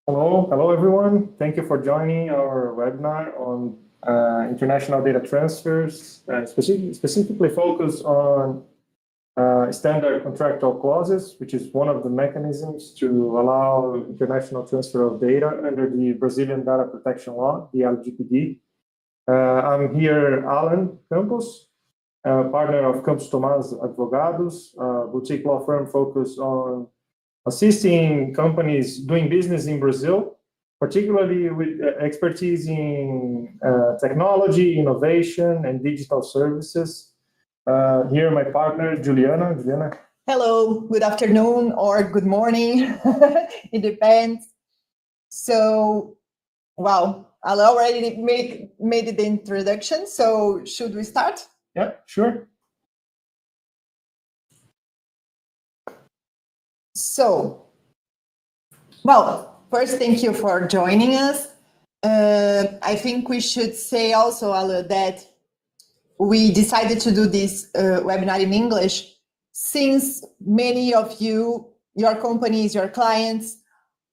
Hello everyone. Thank you for joining our webinar on international data transfers, specifically focused on standard contractual clauses, which is one of the mechanisms to allow international transfer of data under the Brazilian Data Protection Law, the LGPD. I'm here, Alan Campos, partner of Campos Tomás Advogados, boutique law firm focused on assisting companies doing business in Brazil, particularly with expertise in technology, innovation, and digital services. Here, my partner, Juliana. Juliana. Hello, good afternoon or good morning. It depends. So, wow, I already made the introduction. So, should we start? Yeah, sure. So, well, first, thank you for joining us. I think we should say also, Alu, that we decided to do this webinar in English since many of you, your companies, your clients,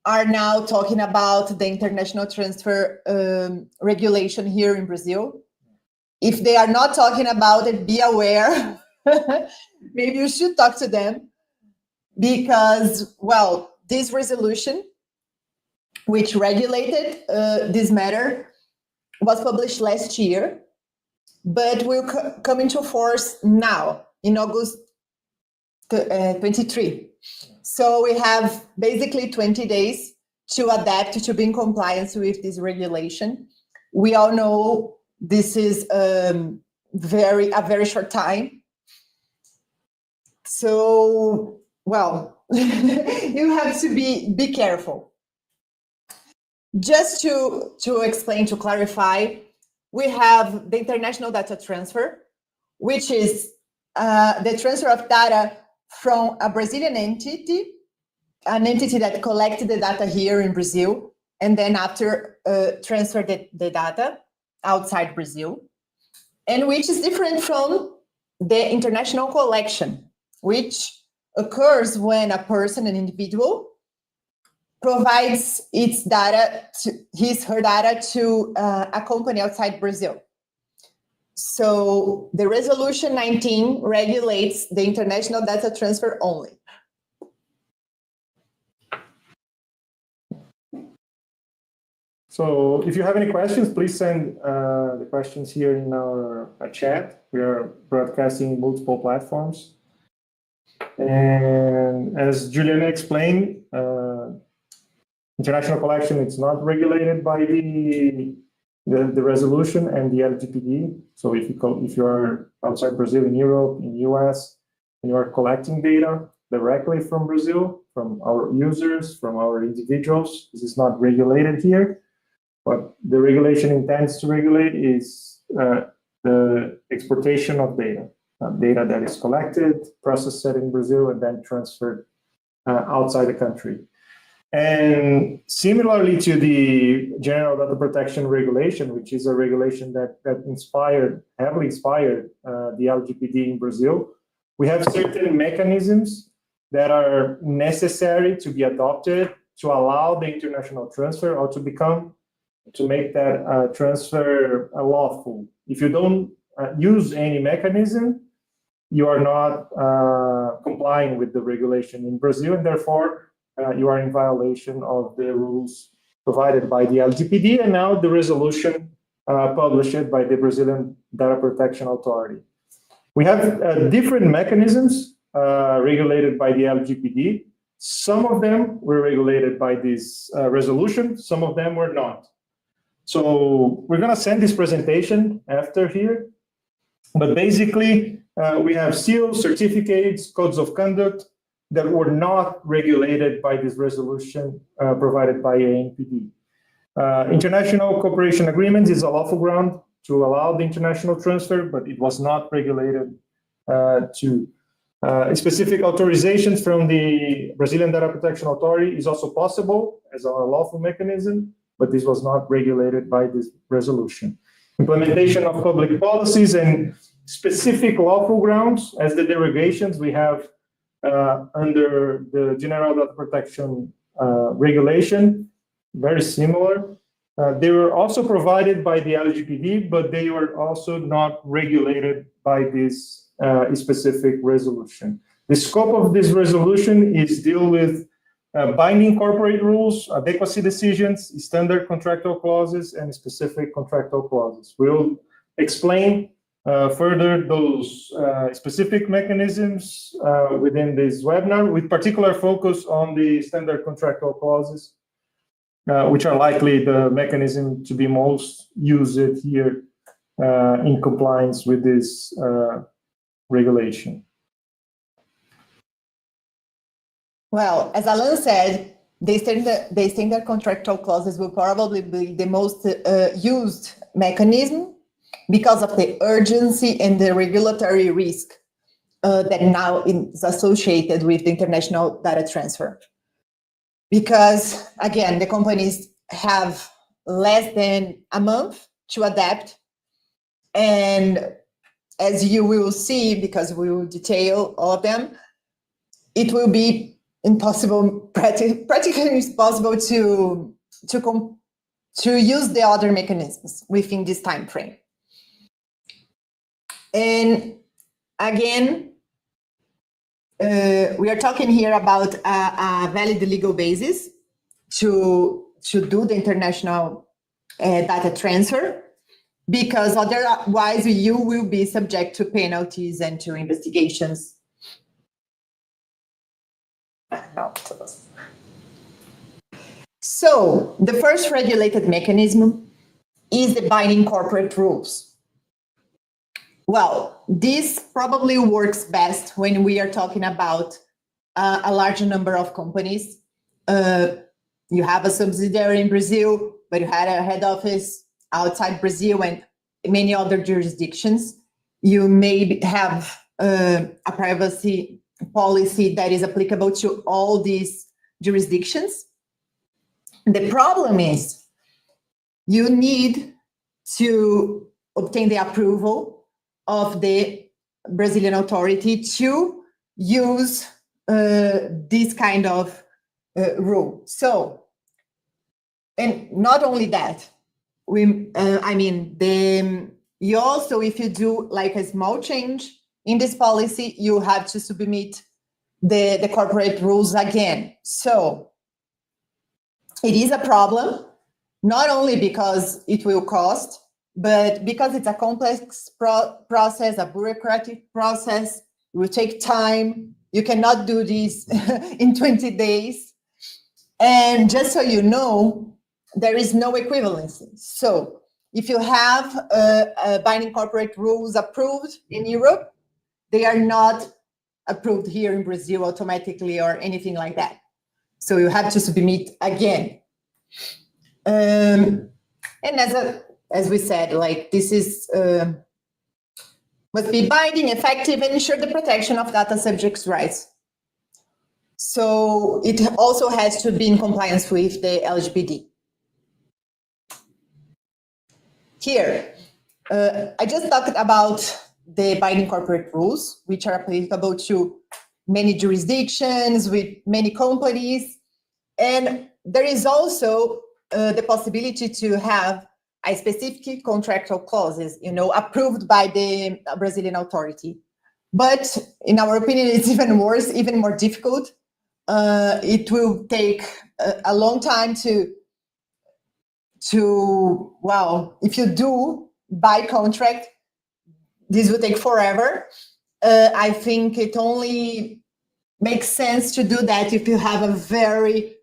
are now talking about the international transfer regulation here in Brazil. If they are not talking about it, be aware. Maybe you should talk to them. Because, well, this resolution, which regulated this matter, was published last year, but will come into force now in August 23. So we have basically 20 days to adapt to be in compliance with this regulation. We all know this is a very short time. So, well, you have to be careful. Just to explain, to clarify, we have the international data transfer, which is the transfer of data from a Brazilian entity, an entity that collected the data here in Brazil, and then after transfer the data outside Brazil, and which is different from the international collection, which occurs when a person, an individual, provides its data, her data to a company outside Brazil. So the resolution 19 regulates the international data transfer only. So if you have any questions, please send the questions here in our chat. We are broadcasting multiple platforms. And as Juliana explained, international collection is not regulated by the resolution and the LGPD. So if you are outside Brazil, in Europe, in US, and you are collecting data directly from Brazil, from our users, from our individuals, this is not regulated here. What the regulation intends to regulate is the exportation of data. Data that is collected, processed in Brazil, and then transferred outside the country. And similarly to the General Data Protection Regulation, which is a regulation that heavily inspired the LGPD in Brazil, we have certain mechanisms that are necessary to be adopted to allow the international transfer or to make that transfer lawful. If you don't use any mechanism, you are not complying with the regulation in Brazil, and therefore you are in violation of the rules provided by the LGPD and now the resolution published by the Brazilian Data Protection Authority. We have different mechanisms regulated by the LGPD. Some of them were regulated by this resolution, some of them were not. So we're going to send this presentation after here. But basically, we have seals, certificates, codes of conduct that were not regulated by this resolution provided by ANPD. International cooperation agreements is a lawful ground to allow the international transfer, but it was not regulated to specific authorizations from the Brazilian Data Protection Authority is also possible as a lawful mechanism, but this was not regulated by this resolution. Implementation of public policies and specific lawful grounds as the derogations we have under the General Data Protection Regulation very similar. They were also provided by the LGPD, but they were also not regulated by this specific resolution. The scope of this resolution is deal with binding corporate rules, adequacy decisions, standard contractual clauses, and specific contractual clauses. We'll explain further those specific mechanisms within this webinar, with particular focus on the standard contractual clauses, which are likely the mechanism to be most used here in compliance with this regulation. Well, as Alan said, the standard contractual clauses will probably be the most used mechanism because of the urgency and the regulatory risk that now is associated with the international data transfer. Because, again, the companies have less than a month to adapt. And as you will see, because we will detail all of them, it will be impossible, practically impossible to use the other mechanisms within this time frame. And again, we are talking here about a valid legal basis to do the international data transfer, because otherwise you will be subject to penalties and to investigations. So the first regulated mechanism is the binding corporate rules. Well, this probably works best when we are talking about a large number of companies. You have a subsidiary in Brazil, but you had a head office outside Brazil and many other jurisdictions. You may have a privacy policy that is applicable to all these jurisdictions. The problem is you need to obtain the approval of the Brazilian authority to use this kind of rule. So, and not only that, you also, if you do like a small change in this policy, you have to submit the corporate rules again. So it is a problem, not only because it will cost, but because it's a complex process, a bureaucratic process. It will take time. You cannot do this in 20 days. And just so you know, there is no equivalency. So if you have binding corporate rules approved in Europe, they are not approved here in Brazil automatically or anything like that. So you have to submit again. And as we said, like this is must be binding, effective, and ensure the protection of data subjects' rights. So it also has to be in compliance with the LGPD. Here, I just talked about the binding corporate rules, which are applicable to many jurisdictions with many companies. And there is also the possibility to have a specific contractual clauses, approved by the Brazilian authority. But in our opinion, it's even worse, even more difficult. It will take a long time if you do by contract, this will take forever. I think it only makes sense to do that if you have a very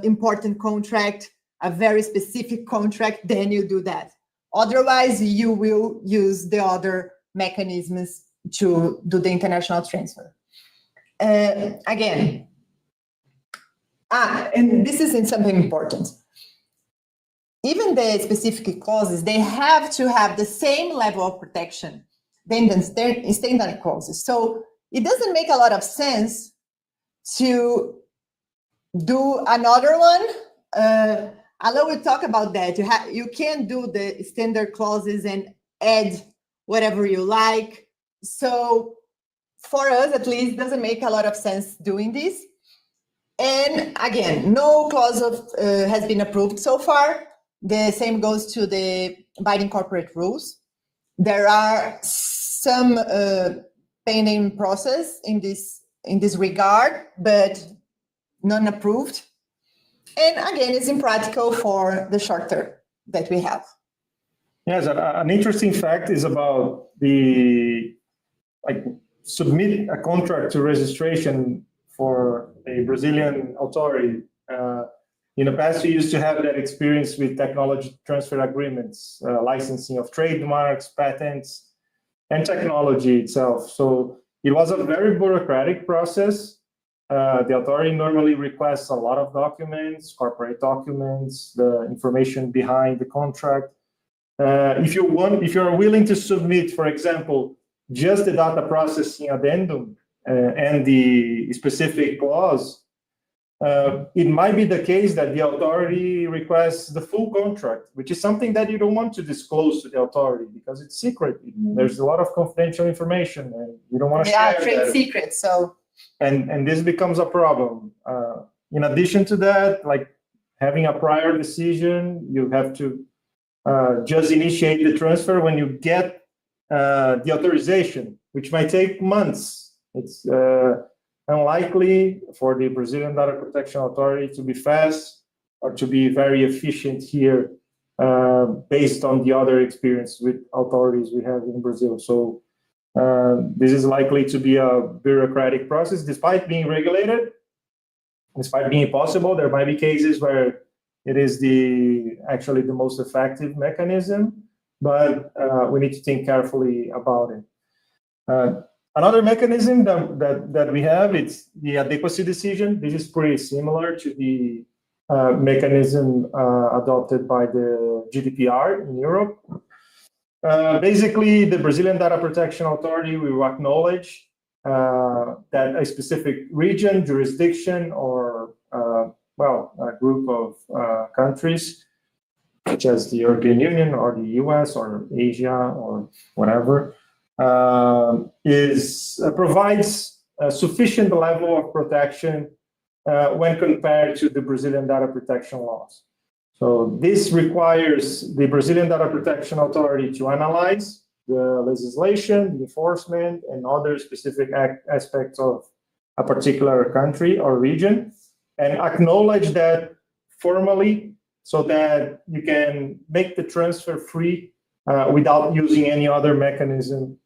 important contract, a very specific contract, then you do that. Otherwise, you will use the other mechanisms to do the international transfer. Again, and this is something important. Even the specific clauses, they have to have the same level of protection than the standard clauses. So it doesn't make a lot of sense to do another one. Alan will talk about that. You can do the standard clauses and add whatever you like. So for us, at least, it doesn't make a lot of sense doing this. And again, no clause has been approved so far. The same goes to the binding corporate rules. There are some pending process in this regard, but none approved. And again, it's impractical for the short term that we have. Yes, an interesting fact is about the submit a contract to registration for a Brazilian authority. In the past, we used to have that experience with technology transfer agreements, licensing of trademarks, patents, and technology itself. So it was a very bureaucratic process. The authority normally requests a lot of documents, corporate documents, the information behind the contract. If you are willing to submit, for example, just the data processing addendum and the specific clause, it might be the case that the authority requests the full contract, which is something that you don't want to disclose to the authority because it's secret. There's a lot of confidential information, and you don't want to share trade that. secrets. So, and this becomes a problem. In addition to that, like having a prior decision, you have to just initiate the transfer when you get the authorization, which might take months. It's unlikely for the Brazilian Data Protection Authority to be fast or to be very efficient here based on the other experience with authorities we have in Brazil. So this is likely to be a bureaucratic process, despite being regulated, despite being possible. There might be cases where it is actually the most effective mechanism, but we need to think carefully about it. Another mechanism that we have, it's the adequacy decision. This is pretty similar to the mechanism adopted by the GDPR in Europe. Basically, the Brazilian Data Protection Authority will acknowledge that a specific region, jurisdiction, or a group of countries, such as the European Union or the US or Asia or whatever, provides a sufficient level of protection when compared to the Brazilian data protection laws. So this requires the Brazilian Data Protection Authority to analyze the legislation, the enforcement, and other specific aspects of a particular country or region, and acknowledge that formally so that you can make the transfer free without using any other mechanism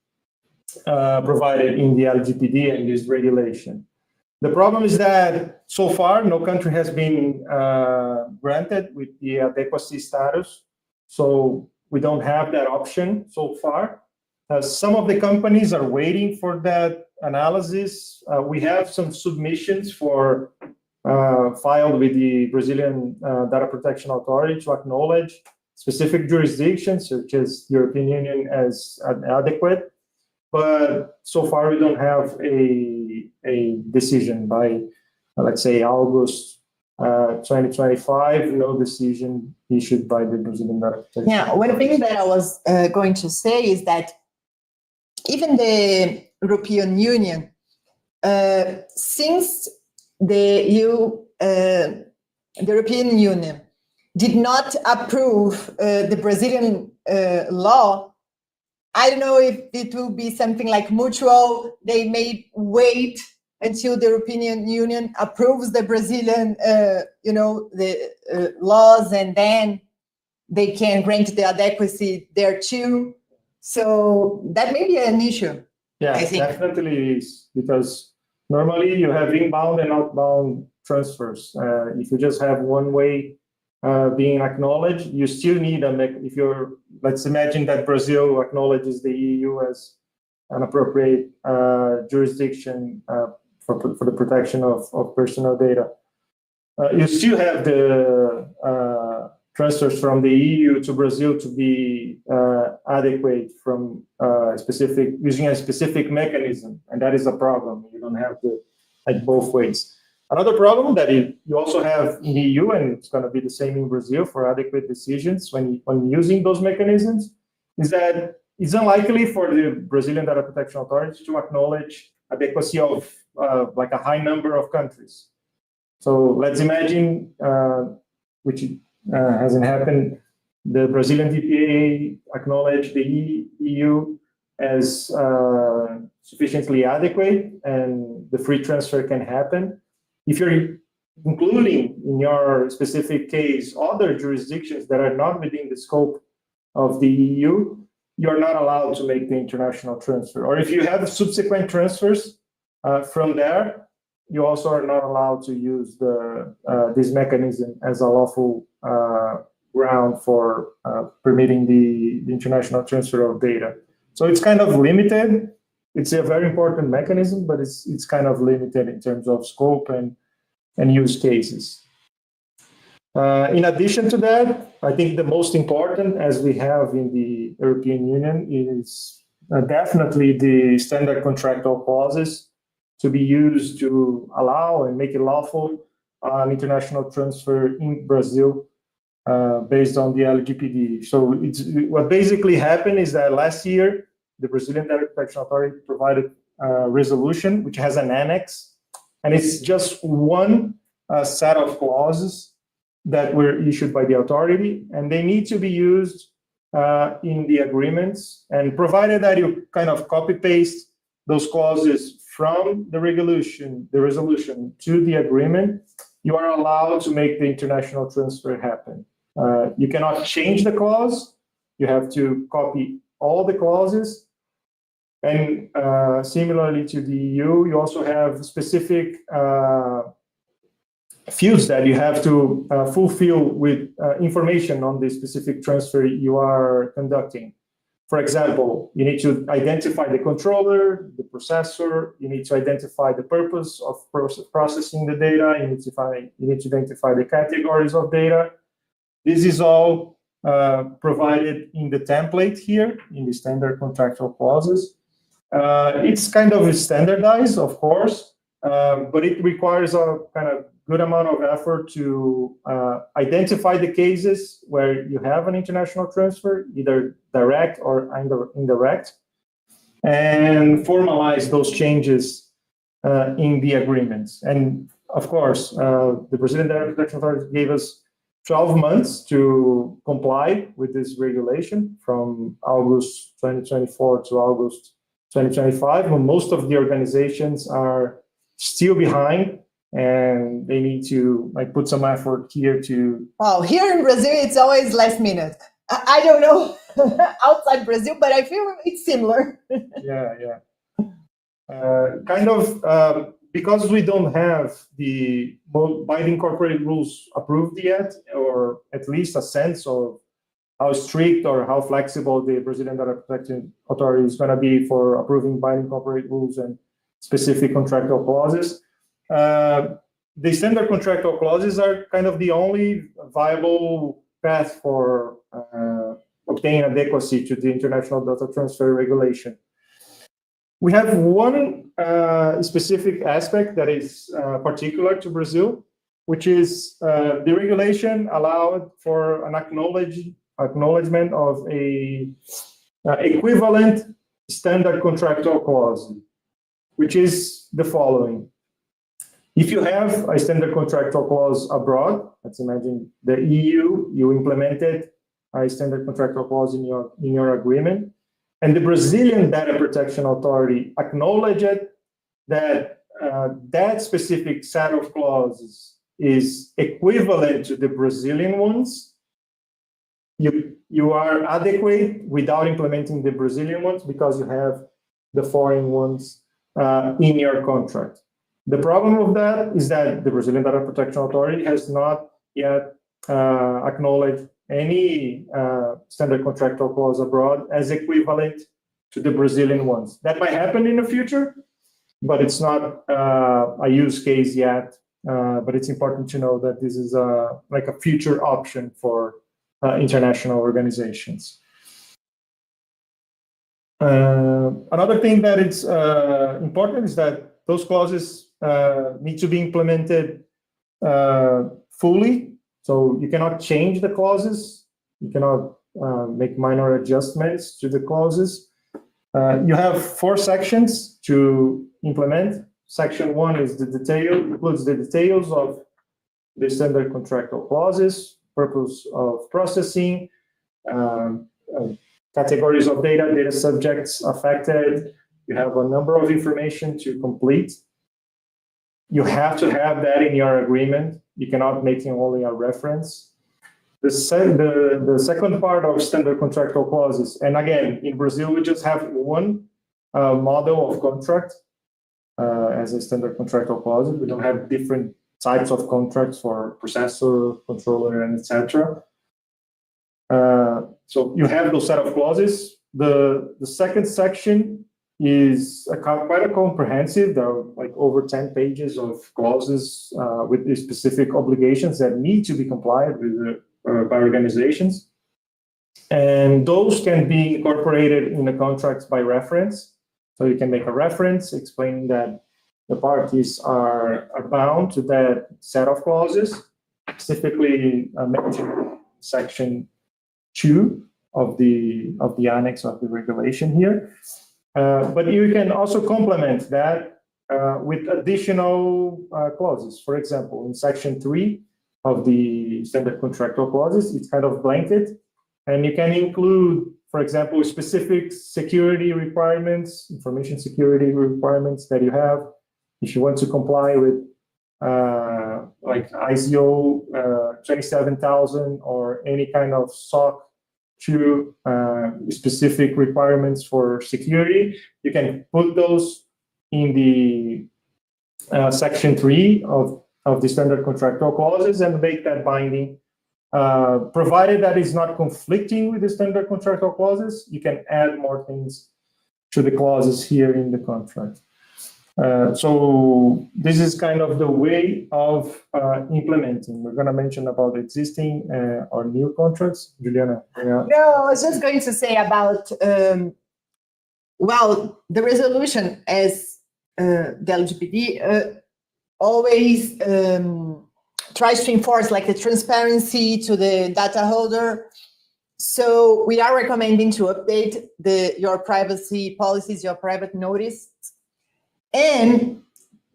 provided in the LGPD and this regulation. The problem is that so far, no country has been granted with the adequacy status. So we don't have that option so far. Some of the companies are waiting for that analysis. We have some submissions for filed with the Brazilian Data Protection Authority to acknowledge specific jurisdictions, such as the European Union, as adequate. But so far, we don't have a decision by, let's say, August 2025, no decision issued by the Brazilian Data Protection. Yeah, one thing that I was going to say is that even the European Union, since the European Union did not approve the Brazilian law, I don't know if it will be something like mutual. They may wait until the European Union approves the Brazilian, the laws, and then they can grant the adequacy there too. So that may be an issue. Yeah, definitely is, because normally you have inbound and outbound transfers. If you just have one way being acknowledged, you still need let's imagine that Brazil acknowledges the EU as an appropriate jurisdiction for the protection of personal data. You still have the transfers from the EU to Brazil to be adequate from using a specific mechanism, and that is a problem. You don't have both ways. Another problem that you also have in the EU, and it's going to be the same in Brazil for adequate decisions when using those mechanisms, is that it's unlikely for the Brazilian Data Protection Authority to acknowledge adequacy of like a high number of countries. So let's imagine, which hasn't happened, the Brazilian DPA acknowledged the EU as sufficiently adequate and the free transfer can happen. If you're including in your specific case other jurisdictions that are not within the scope of the EU, you're not allowed to make the international transfer. Or if you have subsequent transfers from there, you also are not allowed to use this mechanism as a lawful ground for permitting the international transfer of data. So it's kind of limited. It's a very important mechanism, but it's kind of limited in terms of scope and use cases. In addition to that, I think the most important, as we have in the European Union, is definitely the standard contractual clauses to be used to allow and make it lawful international transfer in Brazil based on the LGPD. So what basically happened is that last year, the Brazilian Data Protection Authority provided a resolution which has an annex, and it's just one set of clauses that were issued by the authority, and they need to be used in the agreements. And provided that you kind of copy paste those clauses from the resolution to the agreement, you are allowed to make the international transfer happen. You cannot change the clause. You have to copy all the clauses. And similarly to the EU, you also have specific fields that you have to fulfill with information on the specific transfer you are conducting. For example, you need to identify the controller, the processor, you need to identify the purpose of processing the data, you need to identify the categories of data. This is all provided in the template here, in the standard contractual clauses. It's kind of standardized, of course, but it requires a kind of good amount of effort to identify the cases where you have an international transfer, either direct or indirect, and formalize those changes in the agreements. And of course, the Brazilian Data Protection Authority gave us 12 months to comply with this regulation from August 2024 to August 2025, when most of the organizations are still behind, and they need to put some effort here to. Wow, here in Brazil, it's always last minute. I don't know outside Brazil, but I feel it's similar. Yeah. Because we don't have the binding corporate rules approved yet, or at least a sense of how strict or how flexible the Brazilian Data Protection Authority is going to be for approving binding corporate rules and specific contractual clauses. The standard contractual clauses are kind of the only viable path for obtaining adequacy to the international data transfer regulation. We have one specific aspect that is particular to Brazil, which is the regulation allowed for an acknowledgement of a equivalent standard contractual clause, which is the following. If you have a standard contractual clause abroad, let's imagine the EU, you implemented a standard contractual clause in your agreement, and the Brazilian Data Protection Authority acknowledged that that specific set of clauses is equivalent to the Brazilian ones, you are adequate without implementing the Brazilian ones because you have the foreign ones in your contract. The problem of that is that the Brazilian Data Protection Authority has not yet acknowledged any standard contractual clause abroad as equivalent to the Brazilian ones. That might happen in the future, but it's not a use case yet. But it's important to know that this is like a future option for international organizations. Another thing that is important is that those clauses need to be implemented fully. So you cannot change the clauses. You cannot make minor adjustments to the clauses. You have 4 sections to implement. Section 1 is the detail, includes the details of the standard contractual clauses, purpose of processing, categories of data, data subjects affected. You have a number of information to complete. You have to have that in your agreement. You cannot make it only a reference. The second part of standard contractual clauses, and again, in Brazil, we just have one model of contract as a standard contractual clause. We don't have different types of contracts for processor, controller, and etc. So you have those set of clauses. The second section is quite a comprehensive. There are like over 10 pages of clauses with the specific obligations that need to be complied with by organizations. And those can be incorporated in the contracts by reference. So you can make a reference explaining that the parties are bound to that set of clauses, specifically mentioned section 2 of the annex of the regulation here. But you can also complement that with additional clauses. For example, in section 3 of the standard contractual clauses, it's kind of blanket, and you can include, for example, specific security requirements, information security requirements that you have. If you want to comply with like ISO 27000 or any kind of SOC 2 specific requirements for security, you can put those in the section 3 of the standard contractual clauses and make that binding. Provided that is not conflicting with the standard contractual clauses, you can add more things to the clauses here in the contract. So this is kind of the way of implementing. We're going to mention about existing or new contracts. Juliana? Yeah. No, I was just going to say about, well, the resolution as the LGPD always tries to enforce like the transparency to the data holder. So we are recommending to update your privacy policies, your private notice. And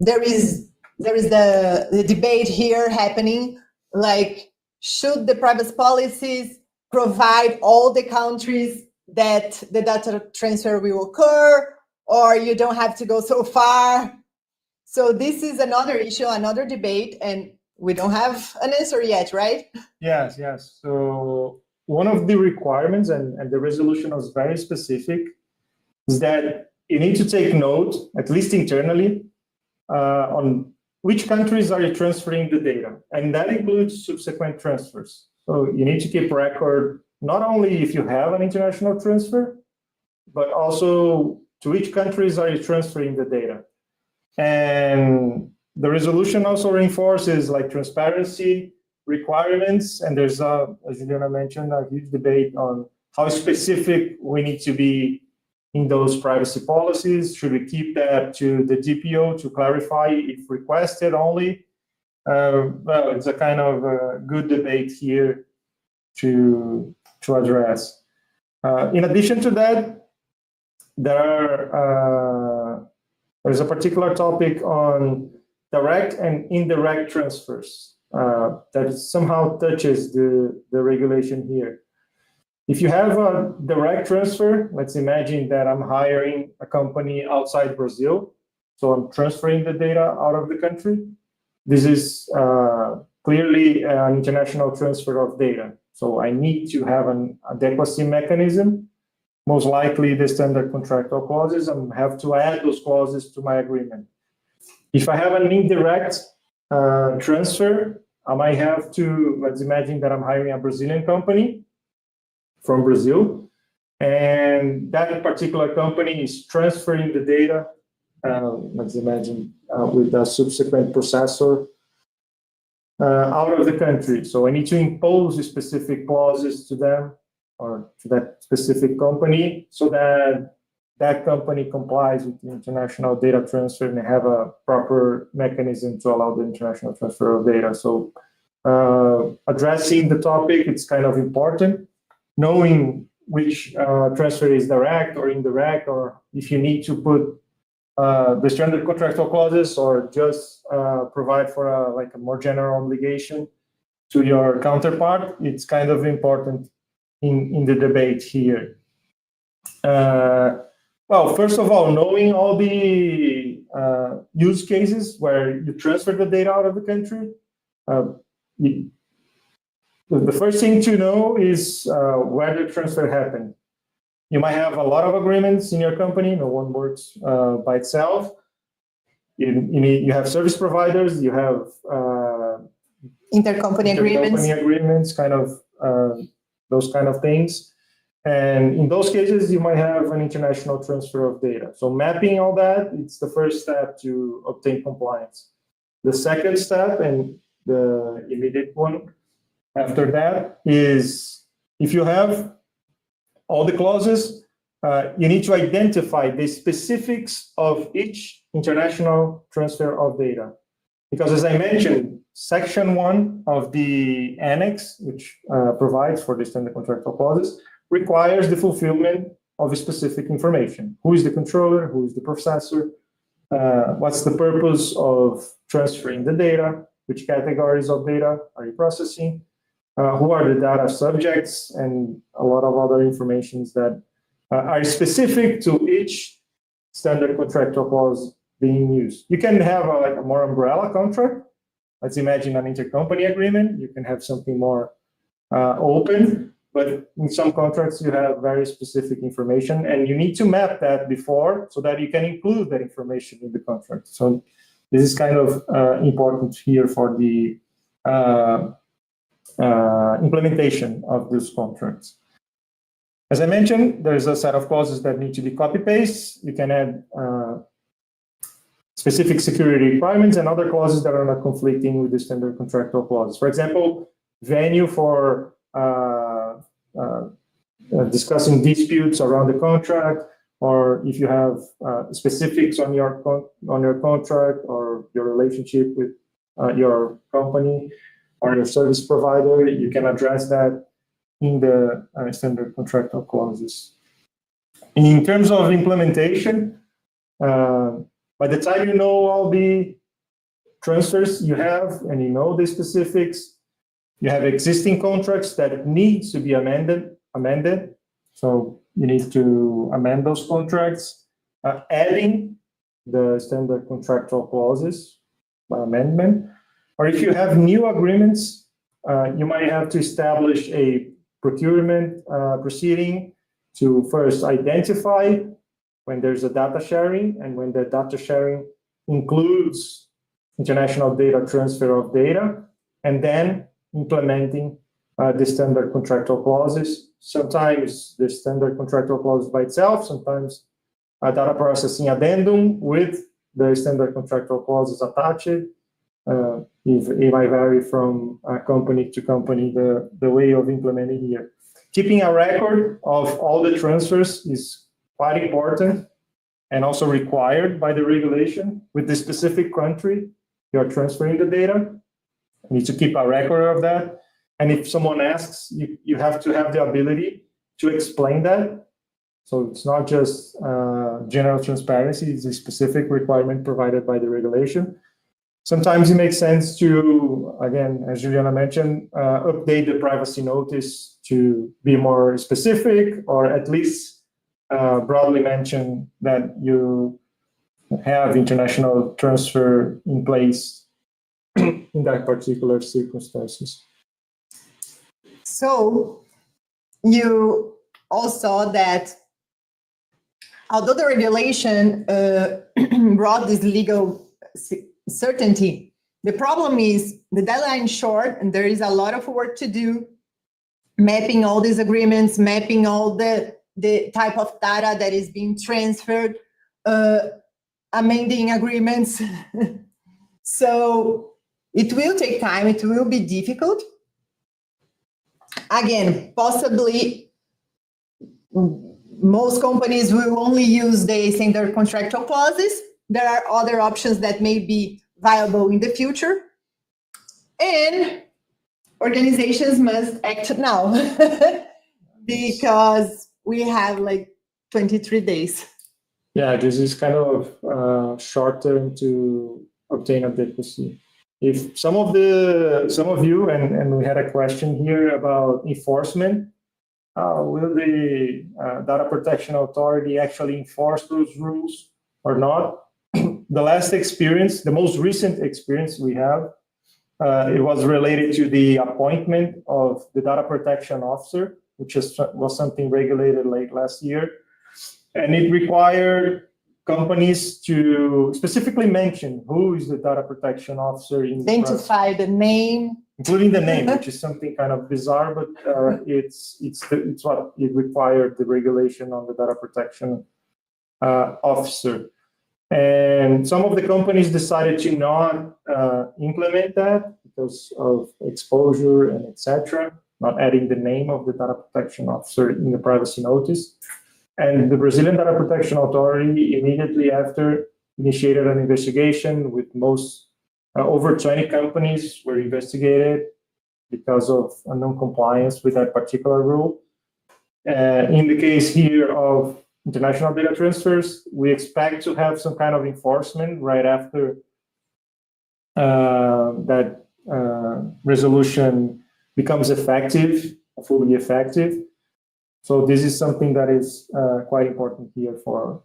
there is the debate here happening, like, should the privacy policies provide all the countries that the data transfer will occur, or you don't have to go so far? So this is another issue, another debate, and we don't have an answer yet, right? Yes, yes. So one of the requirements, and the resolution was very specific, is that you need to take note, at least internally, on which countries are you transferring the data. And that includes subsequent transfers. So you need to keep record, not only if you have an international transfer, but also to which countries are you transferring the data. And the resolution also reinforces like transparency requirements. And there's, as Juliana mentioned, a huge debate on how specific we need to be in those privacy policies. Should we keep that to the DPO to clarify if requested only? Well, it's a kind of good debate here to address. In addition to that, there's a particular topic on direct and indirect transfers that somehow touches the regulation here. If you have a direct transfer, let's imagine that I'm hiring a company outside Brazil, so I'm transferring the data out of the country. This is clearly an international transfer of data. So I need to have an adequacy mechanism. Most likely the standard contractual clauses, I have to add those clauses to my agreement. If I have an indirect transfer, I might have to, let's imagine that I'm hiring a Brazilian company from Brazil, and that particular company is transferring the data, let's imagine, with a subsequent processor out of the country. So I need to impose specific clauses to them or to that specific company so that that company complies with the international data transfer and have a proper mechanism to allow the international transfer of data. So addressing the topic, it's kind of important. Knowing which transfer is direct or indirect, or if you need to put the standard contractual clauses or just provide for a more general obligation to your counterpart, it's kind of important in the debate here. Well, first of all, knowing all the use cases where you transfer the data out of the country, the first thing to know is where the transfer happened. You might have a lot of agreements in your company. No one works by itself. You have service providers. You have intercompany agreements, kind of those kind of things. And in those cases, you might have an international transfer of data. So mapping all that, it's the first step to obtain compliance. The second step, and the immediate one after that, is if you have all the clauses, you need to identify the specifics of each international transfer of data. Because as I mentioned, Section 1 of the Annex, which provides for the standard contractual clauses, requires the fulfillment of specific information. Who is the controller? Who is the processor? What's the purpose of transferring the data? Which categories of data are you processing? Who are the data subjects? And a lot of other informations that are specific to each standard contractual clause being used. You can have a more umbrella contract. Let's imagine an intercompany agreement. You can have something more open. But in some contracts, you have very specific information, and you need to map that before so that you can include that information in the contract. So this is kind of important here for the implementation of these contracts. As I mentioned, there's a set of clauses that need to be copy-paste. You can add specific security requirements and other clauses that are not conflicting with the standard contractual clauses. For example, venue for discussing disputes around the contract, or if you have specifics on your contract or your relationship with your company or your service provider, you can address that in the standard contractual clauses. In terms of implementation, by the time you know all the transfers you have and you know the specifics, you have existing contracts that need to be amended. So you need to amend those contracts, adding the standard contractual clauses by amendment. Or if you have new agreements, you might have to establish a procurement proceeding to first identify when there's a data sharing, and when the data sharing includes international data transfer of data, and then implementing the standard contractual clauses. Sometimes the standard contractual clause by itself, sometimes a data processing addendum with the standard contractual clauses attached. It might vary from company to company, the way of implementing here. Keeping a record of all the transfers is quite important and also required by the regulation. With the specific country you're transferring the data, you need to keep a record of that. And if someone asks, you have to have the ability to explain that. So it's not just general transparency, it's a specific requirement provided by the regulation. Sometimes it makes sense to, again, as Juliana mentioned, update the privacy notice to be more specific, or at least broadly mention that you have international transfer in place in that particular circumstances. So you all saw that although the regulation brought this legal certainty, the problem is the deadline is short and there is a lot of work to do, mapping all these agreements, mapping all the type of data that is being transferred, amending agreements. So it will take time, it will be difficult. Again, possibly most companies will only use the standard contractual clauses. There are other options that may be viable in the future. And organizations must act now because we have like 23 days. Yeah, this is kind of short term to obtain adequacy. If some of you, and we had a question here about enforcement, will the Data Protection Authority actually enforce those rules or not? The last experience, the most recent experience we have, it was related to the appointment of the Data Protection Officer, which was something regulated late last year. And it required companies to specifically mention who is the Data Protection Officer in identify the name, including the name, which is something kind of bizarre, but it's what it required, the regulation on the Data Protection Officer. And some of the companies decided to not implement that because of exposure and etc., not adding the name of the Data Protection Officer in the privacy notice. And the Brazilian Data Protection Authority immediately after initiated an investigation with over 20 companies were investigated because of non-compliance with that particular rule. In the case here of international data transfers, we expect to have some kind of enforcement right after that resolution becomes effective, fully effective. So this is something that is quite important here for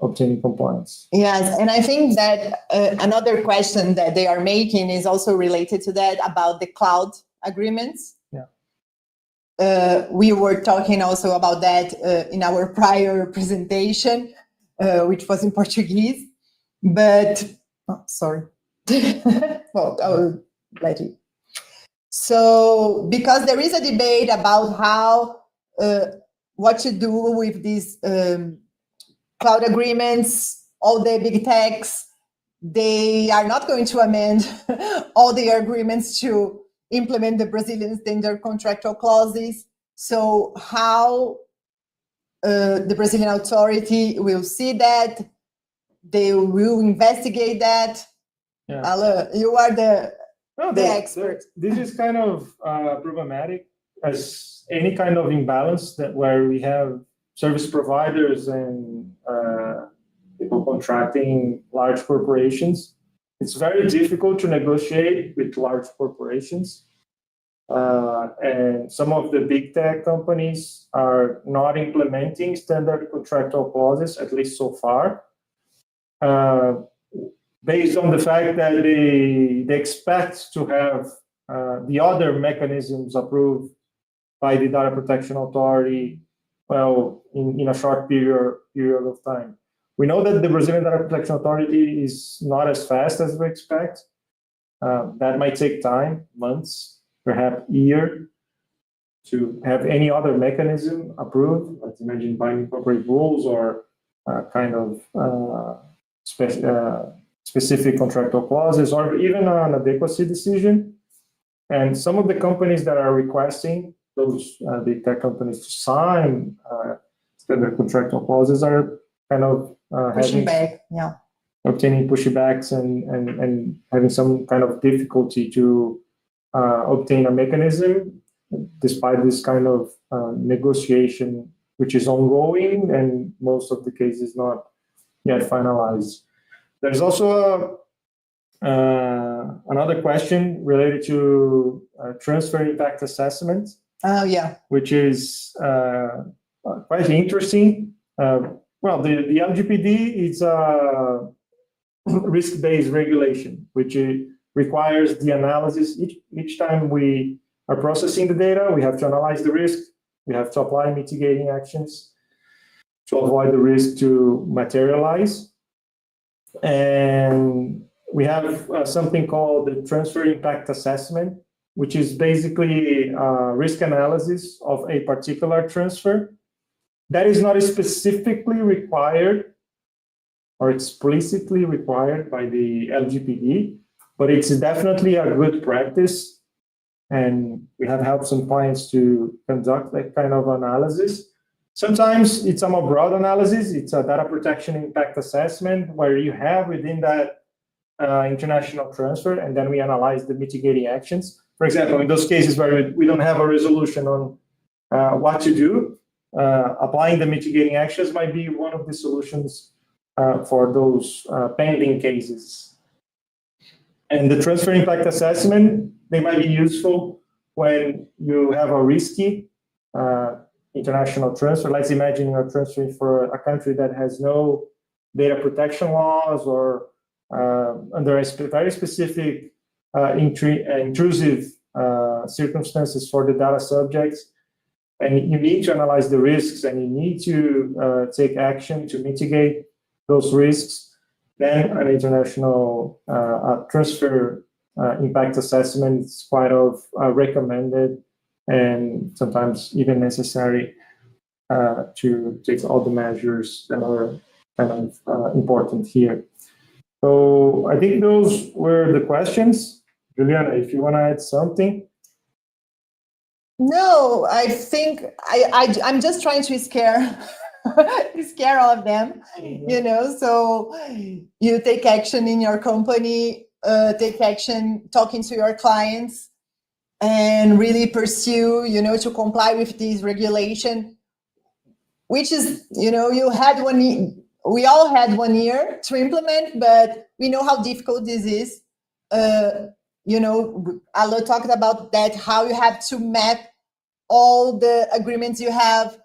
obtaining compliance. Yes, and I think that another question that they are making is also related to that about the cloud agreements. Yeah. We were talking also about that in our prior presentation, which was in Portuguese, but, sorry. Well, I will let you. So, because there is a debate about how what to do with these cloud agreements, all the big techs, they are not going to amend all their agreements to implement the Brazilian Standard Contractual Clauses. So how the Brazilian authority will see that, they will investigate that. Yeah. Alain, you are the expert. This is kind of problematic as any kind of imbalance where we have service providers and people contracting large corporations. It's very difficult to negotiate with large corporations. And some of the big tech companies are not implementing standard contractual clauses, at least so far, based on the fact that they expect to have the other mechanisms approved by the Data Protection Authority, well, in a short period of time. We know that the Brazilian Data Protection Authority is not as fast as we expect. That might take time, months, perhaps a year, to have any other mechanism approved. Let's imagine binding corporate rules or kind of specific contractual clauses, or even an adequacy decision. And some of the companies that are requesting those big tech companies to sign standard contractual clauses are kind of pushing back, yeah, obtaining pushbacks and having some kind of difficulty to obtain a mechanism, despite this kind of negotiation, which is ongoing and most of the cases not yet finalized. There's also another question related to transfer impact assessment. Oh, yeah. Which is quite interesting. Well, the LGPD is a risk-based regulation, which requires the analysis. Each time we are processing the data, we have to analyze the risk. We have to apply mitigating actions to avoid the risk to materialize. And we have something called the transfer impact assessment, which is basically risk analysis of a particular transfer. That is not specifically required or explicitly required by the LGPD, but it's definitely a good practice. And we have helped some clients to conduct that kind of analysis. Sometimes it's a more broad analysis. It's a data protection impact assessment where you have within that international transfer, and then we analyze the mitigating actions. For example, in those cases where we don't have a resolution on what to do, applying the mitigating actions might be one of the solutions for those pending cases. And the transfer impact assessment, they might be useful when you have a risky international transfer. Let's imagine you're transferring for a country that has no data protection laws or under a very specific intrusive circumstances for the data subjects. And you need to analyze the risks and you need to take action to mitigate those risks. Then an international transfer impact assessment is quite recommended and sometimes even necessary to take all the measures that are kind of important here. So I think those were the questions. Juliana, if you want to add something. No, I think I'm just trying to scare all of them, you know, so you take action in your company, take action talking to your clients and really pursue, you know, to comply with this regulation, which is, you know, we all had 1 year to implement, but we know how difficult this is. You know, Alo talked about that, how you have to map all the agreements you have,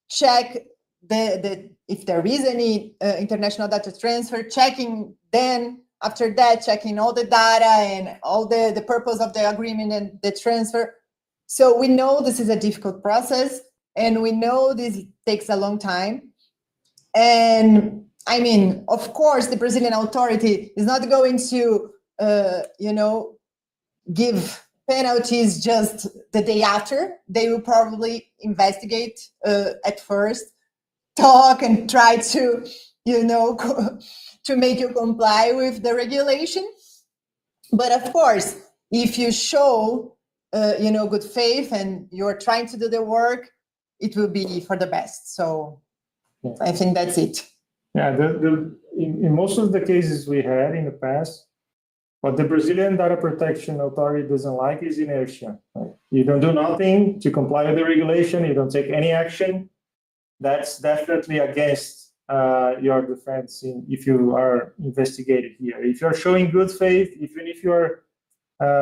check if there is any international data transfer, checking then after that, checking all the data and all the purpose of the agreement and the transfer. So we know this is a difficult process and we know this takes a long time. And I mean, of course, the Brazilian authority is not going to, you know, give penalties just the day after. They will probably investigate at first, talk and try to, you know, to make you comply with the regulation. But of course, if you show, you know, good faith and you're trying to do the work, it will be for the best. So yeah. I think that's it. Yeah, in most of the cases we had in the past, what the Brazilian Data Protection Authority doesn't like is inertia. Right? You don't do nothing to comply with the regulation, you don't take any action. That's definitely against your defense if you are investigated here. If you're showing good faith, even if you're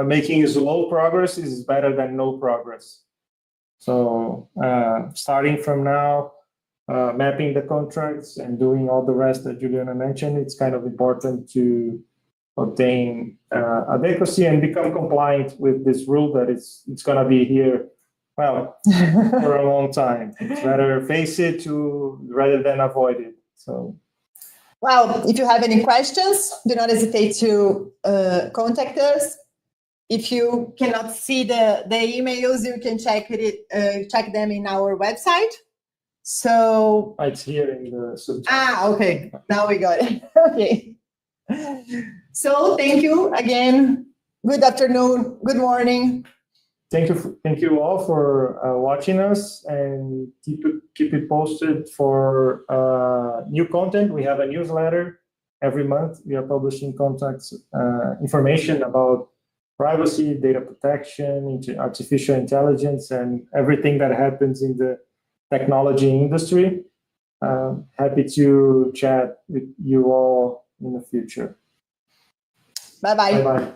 making slow progress, is better than no progress. So starting from now, mapping the contracts and doing all the rest that Juliana mentioned, it's kind of important to obtain adequacy and become compliant with this rule that it's going to be here, well, for a long time. It's better face it rather than avoid it. So, well, if you have any questions, do not hesitate to contact us. If you cannot see the emails, you can check them in our website. So it's here in the subject. Okay. Now we got it. Okay. So thank you again. Good afternoon. Good morning. Thank you all for watching us, and keep it posted for new content. We have a newsletter every month. We are publishing information about privacy, data protection, artificial intelligence, and everything that happens in the technology industry. Happy to chat with you all in the future. Bye-bye. Bye-bye.